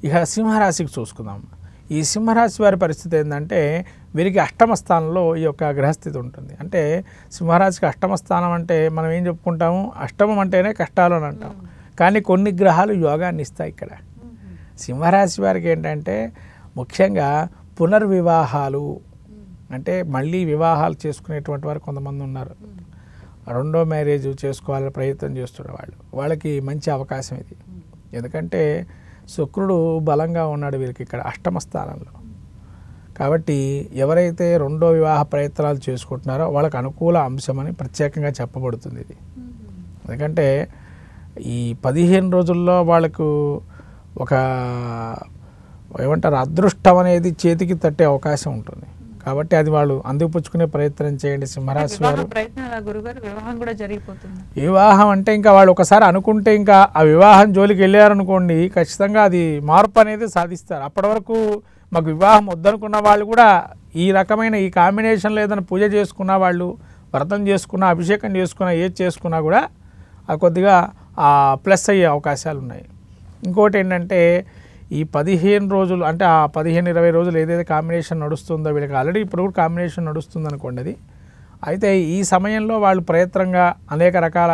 ఇక సింహరాశికి చూసుకుందాం. ఈ సింహరాశి వారి పరిస్థితి ఏంటంటే వీరికి అష్టమ స్థానంలో ఈ యొక్క గ్రహస్థితి ఉంటుంది. అంటే సింహరాశికి అష్టమ స్థానం అంటే మనం ఏం చెప్పుకుంటాము, అష్టమం అంటేనే కష్టాలు అని అంటాం. కానీ కొన్ని గ్రహాలు యోగాన్ని ఇస్తాయి. ఇక్కడ సింహరాశి వారికి ఏంటంటే ముఖ్యంగా పునర్వివాహాలు, అంటే మళ్ళీ వివాహాలు చేసుకునేటువంటి వారు కొంతమంది ఉన్నారు. రెండో మ్యారేజ్ చేసుకోవాలని ప్రయత్నం చేస్తున్న వాళ్ళకి మంచి అవకాశం ఇది. ఎందుకంటే శుక్రుడు బలంగా ఉన్నాడు వీరికి ఇక్కడ అష్టమ స్థానంలో. కాబట్టి ఎవరైతే రెండో వివాహ ప్రయత్నాలు చేసుకుంటున్నారో వాళ్ళకి అనుకూల అంశమని ప్రత్యేకంగా చెప్పబడుతుంది ఇది. ఎందుకంటే ఈ 15 రోజుల్లో వాళ్ళకు ఒక ఏమంటారు అదృష్టం అనేది చేతికి తట్టే అవకాశం ఉంటుంది. కాబట్టి అది వాళ్ళు అందిపుచ్చుకునే ప్రయత్నం చేయండి సింహరాశి వారు. వివాహం అంటే ఇంకా వాళ్ళు ఒకసారి అనుకుంటే ఇంకా ఆ వివాహం జోలికి వెళ్ళారనుకోండి, ఖచ్చితంగా అది మార్పు అనేది సాధిస్తారు. అప్పటి వరకు మాకు వివాహం వద్దనుకున్న వాళ్ళు కూడా ఈ రకమైన ఈ కాంబినేషన్లో ఏదైనా పూజ చేసుకున్న వాళ్ళు, వ్రతం చేసుకున్న, అభిషేకం చేసుకున్న, ఏది చేసుకున్నా కూడా అది కొద్దిగా ప్లస్ అయ్యే అవకాశాలు ఉన్నాయి. ఇంకోటి ఏంటంటే ఈ 15 రోజులు అంటే ఆ 15-20 రోజులు ఏదైతే కాంబినేషన్ నడుస్తుందో వీళ్ళకి ఆల్రెడీ ఇప్పుడు కూడా కాంబినేషన్ నడుస్తుంది అనుకోండి అది. అయితే ఈ సమయంలో వాళ్ళు ప్రయత్నంగా అనేక రకాల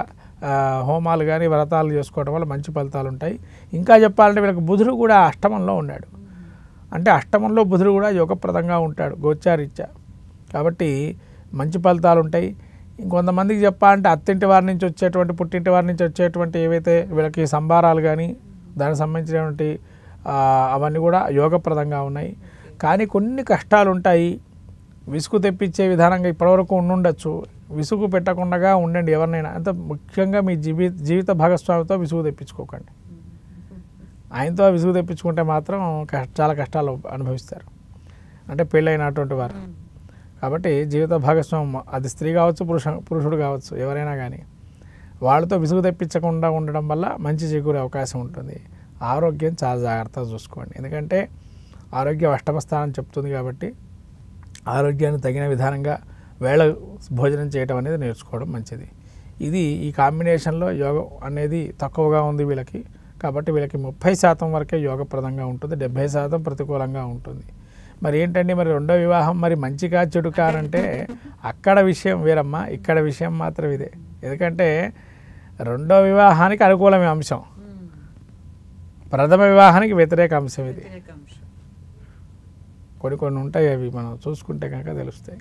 హోమాలు కానీ వ్రతాలు చేసుకోవడం వల్ల మంచి ఫలితాలు ఉంటాయి. ఇంకా చెప్పాలంటే వీళ్ళకి బుధుడు కూడా అష్టమంలో ఉన్నాడు. అంటే అష్టమంలో బుధుడు కూడా యోగప్రదంగా ఉంటాడు గోచారీత్యా. కాబట్టి మంచి ఫలితాలు ఉంటాయి. ఇంకొంతమందికి చెప్పాలంటే అత్తింటి వారి నుంచి వచ్చేటువంటి, పుట్టింటి వారి నుంచి వచ్చేటువంటి ఏవైతే వీళ్ళకి సంభారాలు కానీ దానికి సంబంధించినటువంటి అవన్నీ కూడా యోగప్రదంగా ఉన్నాయి. కానీ కొన్ని కష్టాలు ఉంటాయి. విసుగు తెప్పించే విధానంగా ఇప్పటివరకు ఉండుండొచ్చు. విసుగు పెట్టకుండా ఉండండి ఎవరినైనా. అంత ముఖ్యంగా మీ జీవిత భాగస్వామితో విసుగు తెప్పించుకోకండి. ఆయనతో విసుగు తెప్పించుకుంటే మాత్రం చాలా కష్టాలు అనుభవిస్తారు. అంటే పెళ్ళైనటువంటి వారు. కాబట్టి జీవిత భాగస్వామి అది స్త్రీ కావచ్చు, పురుషుడు కావచ్చు, ఎవరైనా కానీ వాళ్ళతో విసుగు తెప్పించకుండా ఉండడం వల్ల మంచి చేకూరే అవకాశం ఉంటుంది. ఆరోగ్యం చాలా జాగ్రత్తగా చూసుకోండి. ఎందుకంటే ఆరోగ్యం అష్టమ స్థానం చెప్తుంది. కాబట్టి ఆరోగ్యాన్ని తగిన విధానంగా వేళ భోజనం చేయడం అనేది నేర్చుకోవడం మంచిది. ఇది ఈ కాంబినేషన్లో యోగం అనేది తక్కువగా ఉంది వీళ్ళకి. కాబట్టి వీళ్ళకి 30% వరకే యోగప్రదంగా ఉంటుంది, 70% ప్రతికూలంగా ఉంటుంది. మరి ఏంటండి మరి రెండో వివాహం మరి మంచిగా చెడుకా అంటే అక్కడ విషయం వేరమ్మా, ఇక్కడ విషయం మాత్రం ఇదే. ఎందుకంటే రెండో వివాహానికి అనుకూలమే అంశం, ప్రథమ వివాహానికి వ్యతిరేక అంశం ఇది. కొన్ని ఉంటాయి, అవి మనం చూసుకుంటే కనుక తెలుస్తాయి.